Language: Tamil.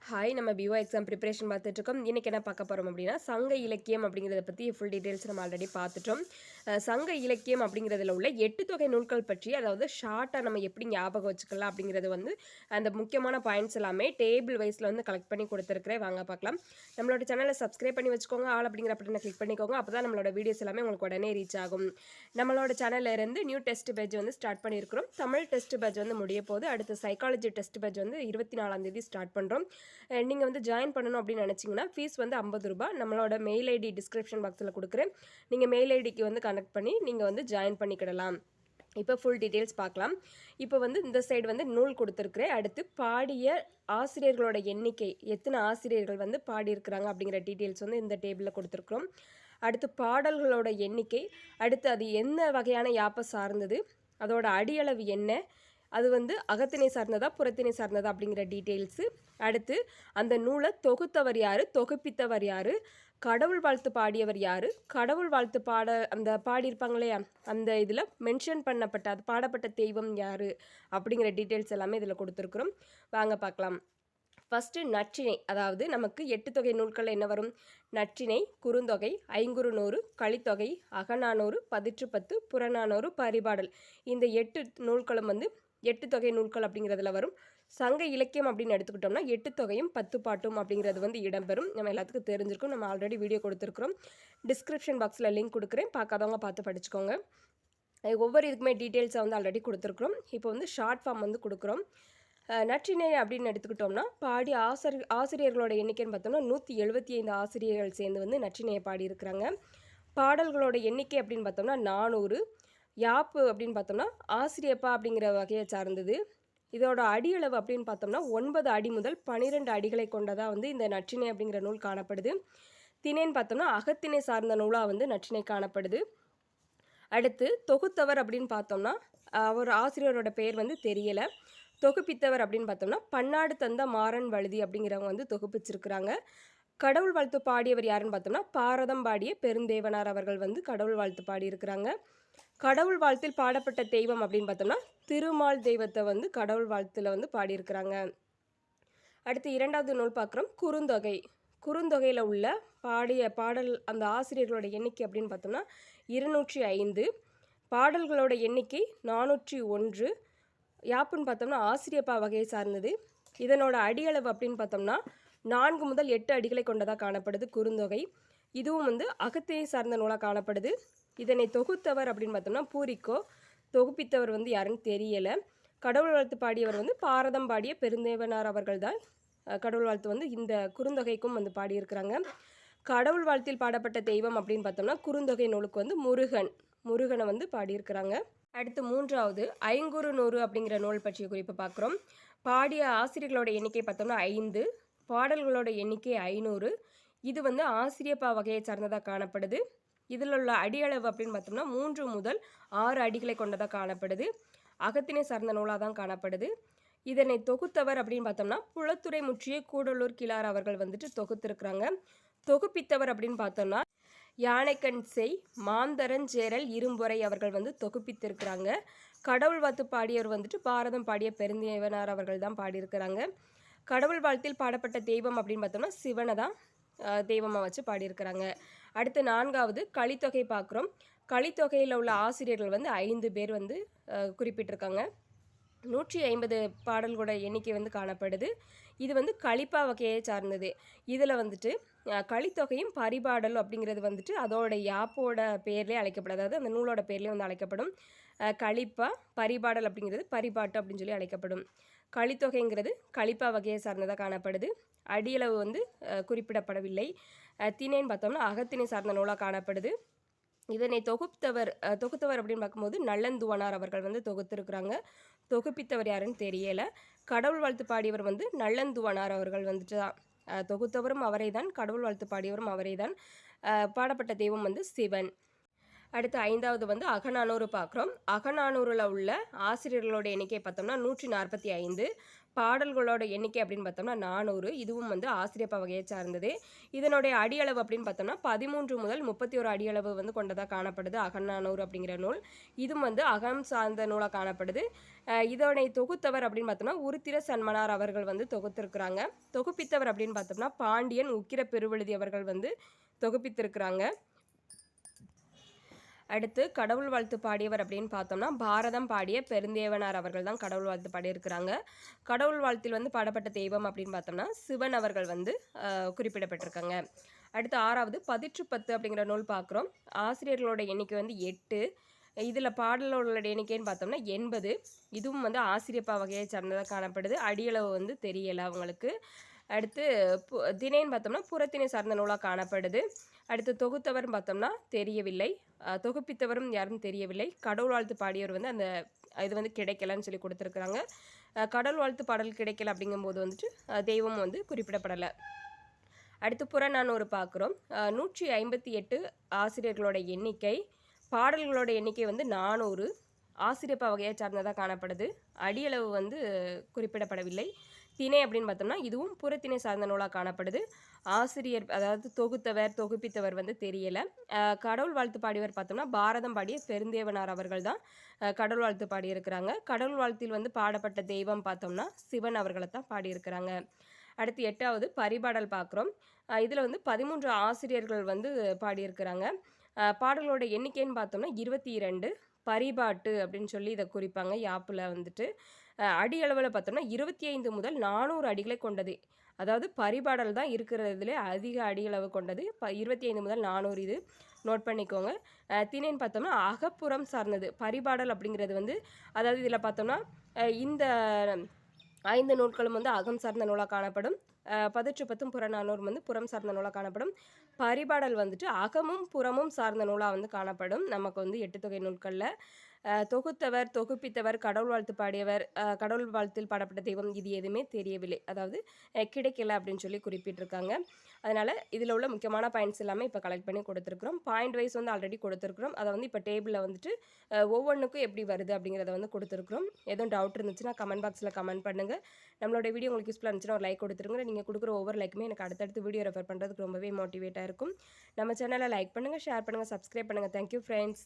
ஹாய் நம்ம பிஓ எக்ஸாம் ப்ரிப்பரேஷன் பார்த்துட்ருக்கோம். இன்றைக்கி என்ன பார்க்க போகிறோம் அப்படின்னா, சங்க இலக்கியம் அப்படிங்கிறத பற்றி ஃபுல் டீட்டெயில்ஸ் நம்ம ஆல்ரெடி பார்த்துட்டோம். சங்க இலக்கியம் அப்படிங்கிறதுல உள்ள 8 தொகை நூல்கள் பற்றி, அதாவது ஷார்ட்டாக நம்ம எப்படி ஞாபகம் வச்சுக்கலாம் அப்படிங்கிறது வந்து அந்த முக்கியமான பாயிண்ட்ஸ் எல்லாமே டேபிள் வைஸில் வந்து கலெக்ட் பண்ணி கொடுத்துருக்குறேன். வாங்க பார்க்கலாம். நம்மளோட சேனலை சப்ஸ்கிரைப் பண்ணி வச்சுக்கோங்க. ஆல் அப்படிங்கிற பட்டனை கிளிக் பண்ணிக்கோங்க. அப்போ தான் நம்மளோட வீடியோஸ் எல்லாமே உங்களுக்கு உடனே ரீச் ஆகும். நம்மளோட சேனலில் இருந்து நியூ டெஸ்ட் பேட்ச் வந்து ஸ்டார்ட் பண்ணியிருக்கிறோம். தமிழ் டெஸ்ட் பேட்ச் வந்து முடிய போது, அடுத்து சைக்காலஜி டெஸ்ட் பேட்ச் வந்து 24ஆம் தேதி ஸ்டார்ட் பண்ணுறோம். நீங்கள் வந்து ஜாயின் பண்ணணும் அப்படின்னு நினச்சிங்கன்னா ஃபீஸ் வந்து ₹50. நம்மளோட மெயில் ஐடி டிஸ்கிரிப்ஷன் பாக்ஸில் கொடுக்குறேன். நீங்கள் மெயில் ஐடிக்கு வந்து கனெக்ட் பண்ணி நீங்கள் வந்து ஜாயின் பண்ணிக்கிடலாம். இப்போ ஃபுல் டீட்டெயில்ஸ் பார்க்கலாம். இப்போ வந்து இந்த சைடு வந்து நூல் கொடுத்துருக்குறேன். அடுத்து பாடிய ஆசிரியர்களோட எண்ணிக்கை, எத்தனை ஆசிரியர்கள் வந்து பாடியிருக்கிறாங்க அப்படிங்கிற டீட்டெயில்ஸ் வந்து இந்த டேபிளில் கொடுத்துருக்குறோம். அடுத்து பாடல்களோட எண்ணிக்கை, அடுத்து அது என்ன வகையான யாப்பை சார்ந்தது, அதோட அடியளவு என்ன, அது வந்து அகத்திணை சார்ந்ததா புறத்திணை சார்ந்ததா அப்படிங்கிற டீட்டெயில்ஸு. அடுத்து அந்த நூலை தொகுத்தவர் யார், தொகுப்பித்தவர் யார், கடவுள் வாழ்த்து பாடியவர் யார், கடவுள் வாழ்த்து அந்த பாடியிருப்பாங்க இல்லையா, அந்த இதில் மென்ஷன் பண்ணப்பட்ட அது பாடப்பட்ட தெய்வம் யார் அப்படிங்கிற டீட்டெயில்ஸ் எல்லாமே இதில் கொடுத்துருக்குறோம். வாங்க பார்க்கலாம். ஃபஸ்ட்டு நற்றிணை, அதாவது நமக்கு 8 தொகை நூல்கள் என்ன வரும்? நற்றிணை, குறுந்தொகை, ஐங்குறுநூறு, கலித்தொகை, அகநானூறு, பதிற்றுப்பத்து, புறநானூறு, பரிபாடல். இந்த 8 நூல்களும் வந்து 8 தொகை நூல்கள் அப்படிங்கிறதுல வரும். சங்க இலக்கியம் அப்படின்னு எடுத்துக்கிட்டோம்னா 8 தொகையும் 10 பாட்டும் அப்படிங்கிறது வந்து இடம்பெறும். நம்ம எல்லாத்துக்கும் தெரிஞ்சிருக்கும். நம்ம ஆல்ரெடி வீடியோ கொடுத்துருக்குறோம். டிஸ்கிரிப்ஷன் பாக்ஸில் லிங்க் கொடுக்குறேன். பார்க்காதவங்க பார்த்து படிச்சுக்கோங்க. ஒவ்வொரு இதுக்குமே டீட்டெயில்ஸை வந்து ஆல்ரெடி கொடுத்துருக்குறோம். இப்போ வந்து ஷார்ட் ஃபார்ம் வந்து கொடுக்குறோம். நற்றிணை அப்படின்னு எடுத்துக்கிட்டோம்னா பாடி ஆசிரியர்களோட எண்ணிக்கைன்னு பார்த்தோம்னா 175 ஆசிரியர்கள் சேர்ந்து வந்து நற்றிணையை பாடியிருக்கிறாங்க. பாடல்களோட எண்ணிக்கை அப்படின்னு பார்த்தோம்னா 400. யாப்பு அப்படின்னு பார்த்தோம்னா ஆசிரியப்பா அப்படிங்கிற வகையை சார்ந்தது. இதோட அடியளவு அப்படின்னு பார்த்தோம்னா 9 அடி முதல் 12 அடிகளை கொண்டதாக வந்து இந்த நற்றிணை அப்படிங்கிற நூல் காணப்படுது. திணைன்னு பார்த்தோம்னா அகத்திணை சார்ந்த நூலாக வந்து நற்றிணை காணப்படுது. அடுத்து தொகுத்தவர் அப்படின்னு பார்த்தோம்னா அவர் ஆசிரியரோட பெயர் வந்து தெரியலை. தொகுப்பித்தவர் அப்படின்னு பார்த்தோம்னா பன்னாடு தந்த மாறன் வழுதி அப்படிங்கிறவங்க வந்து தொகுப்பிச்சிருக்கிறாங்க. கடவுள் வாழ்த்து பாடியவர் யாருன்னு பார்த்தோம்னா பாரதம் பாடிய பெருந்தேவனார் அவர்கள் வந்து கடவுள் வாழ்த்து பாடியிருக்கிறாங்க. கடவுள் வாழ்த்தில் பாடப்பட்ட தெய்வம் அப்படின்னு பார்த்தோம்னா திருமால் தெய்வத்தை வந்து கடவுள் வாழ்த்தில் வந்து பாடியிருக்கிறாங்க. அடுத்து இரண்டாவது நூல் பார்க்குறோம், குறுந்தொகை. குறுந்தொகையில் உள்ள பாடல் அந்த ஆசிரியர்களோட எண்ணிக்கை அப்படின்னு பார்த்தோம்னா 205. பாடல்களோட எண்ணிக்கை 401. யாப்புன்னு பார்த்தோம்னா ஆசிரியப்பா வகையை சார்ந்தது. இதனோட அடியளவு அப்படின்னு பார்த்தோம்னா 4 முதல் 8 அடிகளை கொண்டதாக காணப்படுது குறுந்தொகை. இதுவும் வந்து அகத்திணை சார்ந்த நூலாக காணப்படுது. இதனை தொகுத்தவர் அப்படின்னு பார்த்தோம்னா பூரிக்கோ. தொகுப்பித்தவர் வந்து யாருன்னு தெரியலை. கடவுள் வாழ்த்து பாடியவர் வந்து பாரதம் பாடிய பெருந்தேவனார் அவர்கள் தான் கடவுள் வாழ்த்து வந்து இந்த குறுந்தொகைக்கும் வந்து பாடியிருக்கிறாங்க. கடவுள் வாழ்த்தில் பாடப்பட்ட தெய்வம் அப்படின்னு பார்த்தோம்னா குறுந்தொகை நூலுக்கு வந்து முருகனை வந்து பாடியிருக்கிறாங்க. அடுத்து மூன்றாவது ஐங்குறுநூறு அப்படிங்கிற நூல் பற்றிய குறிப்பு பார்க்குறோம். பாடிய ஆசிரியர்களோட எண்ணிக்கை பார்த்தோம்னா 5. பாடல்களோட எண்ணிக்கை 500. இது வந்து ஆசிரியப்பா வகையை சார்ந்ததாக காணப்படுது. இதில் உள்ள அடியளவு அப்படின்னு பார்த்தோம்னா 3 முதல் 6 அடிகளை கொண்டதாக காணப்படுது. அகத்திணை சார்ந்த நூலாக தான் காணப்படுது. இதனை தொகுத்தவர் அப்படின்னு பார்த்தோம்னா புலத்துறை முற்றிய கூடலூர் கிழார் அவர்கள் வந்துட்டு தொகுத்திருக்கிறாங்க. தொகுப்பித்தவர் அப்படின்னு பார்த்தோம்னா யானைக்கண்செய் மாந்தரஞ்சேரல் இரும்பொறை அவர்கள் வந்து தொகுப்பித்திருக்கிறாங்க. கடவுள் வாழ்த்து பாடியவர் வந்துட்டு பாரதம் பாடிய பெருந்தேவனார் அவர்கள் தான் பாடியிருக்கிறாங்க. கடவுள் வாழ்த்தில் பாடப்பட்ட தெய்வம் அப்படின்னு பார்த்தோம்னா சிவனை தான் தெய்வமாக வச்சு பாடியிருக்கிறாங்க. அடுத்து நான்காவது கலித்தொகை பார்க்குறோம். கலித்தொகையில் உள்ள ஆசிரியர்கள் வந்து 5 பேர் வந்து குறிப்பிட்டிருக்காங்க. 150 பாடல்களோட எண்ணிக்கை வந்து காணப்படுது. இது வந்து கலிப்பா வகையை சார்ந்தது. இதில் வந்துட்டு கலித்தொகையும் பரிபாடல் அப்படிங்கிறது வந்துட்டு அதோட யாப்போட பேர்லேயே அழைக்கப்படும். அதாவது அந்த நூலோட பேர்லேயே வந்து அழைக்கப்படும். கலிப்பா, பரிபாடல் அப்படிங்கிறது பரிபாட்டு அப்படின்னு சொல்லி அழைக்கப்படும். கலித்தொகைங்கிறது கலிப்பா வகையை சார்ந்ததாக காணப்படுது. அடியளவு வந்து குறிப்பிடப்படவில்லை. திணைன்னு பார்த்தோம்னா அகத்திணை சார்ந்த நூலாக காணப்படுது. இதனை தொகுத்தவர் அப்படின்னு பார்க்கும்போது நல்லந்துவனார் அவர்கள் வந்து தொகுத்திருக்கிறாங்க. தொகுப்பித்தவர் யாருன்னு தெரியலை. கடவுள் வாழ்த்து பாடியவர் வந்து நல்லந்துவனார் அவர்கள் வந்துட்டு தான். தொகுத்தவரும் அவரை தான், கடவுள் வாழ்த்து பாடியவரும் அவரை தான். பாடப்பட்ட தெய்வம் வந்து சிவன். அடுத்து ஐந்தாவது வந்து அகநானூறு பார்க்குறோம். அகநானூறில் உள்ள ஆசிரியர்களோட எண்ணிக்கை பார்த்தோம்னா 145. பாடல்களோட எண்ணிக்கை அப்படின்னு பார்த்தோம்னா 400. இதுவும் வந்து ஆசிரியப்பா வகையை சார்ந்தது. இதனுடைய அடியளவு அப்படின்னு பார்த்தோம்னா 13 முதல் 31 அடியளவு வந்து கொண்டதாக காணப்படுது அகநானூறு அப்படிங்கிற நூல். இதுவும் வந்து அகம் சார்ந்த நூலாக காணப்படுது. இதோடைய தொகுத்தவர் அப்படின்னு பார்த்தோம்னா உருத்திர சன்மனார் அவர்கள் வந்து தொகுத்திருக்கிறாங்க. தொகுப்பித்தவர் அப்படின்னு பார்த்தோம்னா பாண்டியன் உக்கிர பெருவெழுதி அவர்கள் வந்து தொகுப்பித்திருக்கிறாங்க. அடுத்து கடவுள் வாழ்த்து பாடியவர் அப்படின்னு பார்த்தோம்னா பாரதம் பாடிய பெருந்தேவனார் அவர்கள் தான் கடவுள் வாழ்த்து பாடியிருக்கிறாங்க. கடவுள் வாழ்த்தில் வந்து பாடப்பட்ட தெய்வம் அப்படின்னு பார்த்தோம்னா சிவன் அவர்கள் வந்து குறிப்பிடப்பட்டிருக்காங்க. அடுத்து 6வது பதிற்று 10 அப்படிங்கிற நூல் பார்க்குறோம். ஆசிரியர்களோட எண்ணிக்கை வந்து 8. இதில் பாடலோட எண்ணிக்கைன்னு பார்த்தோம்னா 80. இதுவும் வந்து ஆசிரியப்பா வகையை சார்ந்ததாக காணப்படுது. அடியளவு வந்து தெரியலை அவங்களுக்கு. அடுத்து திணைன்னு பார்த்தோம்னா புறத்திணை சார்ந்த நூலாக காணப்படுது. அடுத்து தொகுத்தவர்னு பார்த்தோம்னா தெரியவில்லை. தொகுப்பித்தவரும் யாரும் தெரியவில்லை. கடவுள் வாழ்த்து பாடியவர் வந்து அந்த இது வந்து கிடைக்கலன்னு சொல்லி கொடுத்துருக்குறாங்க. கடவுள் வாழ்த்து பாடல் கிடைக்கல அப்படிங்கும்போது வந்துட்டு தெய்வம் வந்து குறிப்பிடப்படலை. அடுத்து புறநானூறு பார்க்குறோம். 158 ஆசிரியர்களோட எண்ணிக்கை. பாடல்களோட எண்ணிக்கை வந்து 400. ஆசிரியப்பா வகையை சார்ந்ததாக காணப்படுது. அடியளவு வந்து குறிப்பிடப்படவில்லை. திணை அப்படின்னு பார்த்தோம்னா இதுவும் புறத்திணை சார்ந்த நூலாக காணப்படுது. ஆசிரியர் அதாவது தொகுத்தவர் தொகுப்பித்தவர் வந்து தெரியலை. கடவுள் வாழ்த்து பாடியவர் பார்த்தோம்னா பாரதம் பாடிய பெருந்தேவனார் அவர்கள் தான் கடவுள் வாழ்த்து பாடியிருக்கிறாங்க. கடவுள் வாழ்த்தில் வந்து பாடப்பட்ட தெய்வம் பார்த்தோம்னா சிவன் அவர்களை தான் பாடியிருக்கிறாங்க. அடுத்து 8வது பரிபாடல் பார்க்குறோம். இதில் வந்து 13 ஆசிரியர்கள் வந்து பாடியிருக்கிறாங்க. பாடலோட எண்ணிக்கைன்னு பார்த்தோம்னா 22. பரிபாட்டு அப்படின்னு சொல்லி இதை குறிப்பாங்க யாப்பில் வந்துட்டு. அடி அளவில் பார்த்தோம்னா 25 முதல் 400 அடிகளை கொண்டது. அதாவது பரிபாடல் தான் இருக்கிறதுலே அதிக அடியளவு கொண்டது. 25 முதல் 400 இது நோட் பண்ணிக்கோங்க. திணைன்னு பார்த்தோம்னா அகப்புறம் சார்ந்தது. பரிபாடல் அப்படிங்கிறது வந்து அதாவது இதில் பார்த்தோம்னா இந்த 5 நூல்களும் வந்து அகம் சார்ந்த நூலாக காணப்படும். பதிற்று 10 புறநானூறு வந்து புறம் சார்ந்த நூலாக காணப்படும். பரிபாடல் வந்துட்டு அகமும் புறமும் சார்ந்த நூலாக வந்து காணப்படும். நமக்கு வந்து 8 தொகை நூல்களில் தொகுத்தவர் தொகுப்பித்தவர் கடவுள் வாழ்த்து பாடியவர் கடவுள் வாழ்த்தில் பாடப்பட்ட தெய்வம் இது எதுவுமே தெரியவில்லை. அதாவது கிடைக்கல அப்படின்னு சொல்லி குறிப்பிட்டிருக்காங்க. அதனால் இதில் உள்ள முக்கியமான பாயிண்ட்ஸ் எல்லாமே இப்போ கலெக்ட் பண்ணி கொடுத்துருக்குறோம். பாயிண்ட் வைஸ் வந்து ஆல்ரெடி கொடுத்துருக்குறோம். அதை வந்து இப்போ டேபிளில் வந்துட்டு ஒவ்வொன்றுக்கும் எப்படி வருது அப்படிங்கிறத வந்து கொடுத்துருக்குறோம். எதுவும் டவுட் இருந்துச்சுன்னா கமெண்ட் பாக்ஸில் கமெண்ட் பண்ணுங்கள். நம்மளோட வீடியோ உங்களுக்கு யூஸ்ஃபுல்லாக இருந்துச்சுன்னா ஒரு லைக் கொடுத்துருங்க. நீங்கள் கொடுக்குற ஒவ்வொரு லைக்குமே எனக்கு அடுத்தடுத்து வீடியோ ரெஃபர் பண்ணுறதுக்கு ரொம்பவே மோட்டிவேட்டாக இருக்கும். நம்ம சேனலை லைக் பண்ணுங்கள், ஷேர் பண்ணுங்கள், சப்ஸ்கிரைப் பண்ணுங்கள். Thank you friends.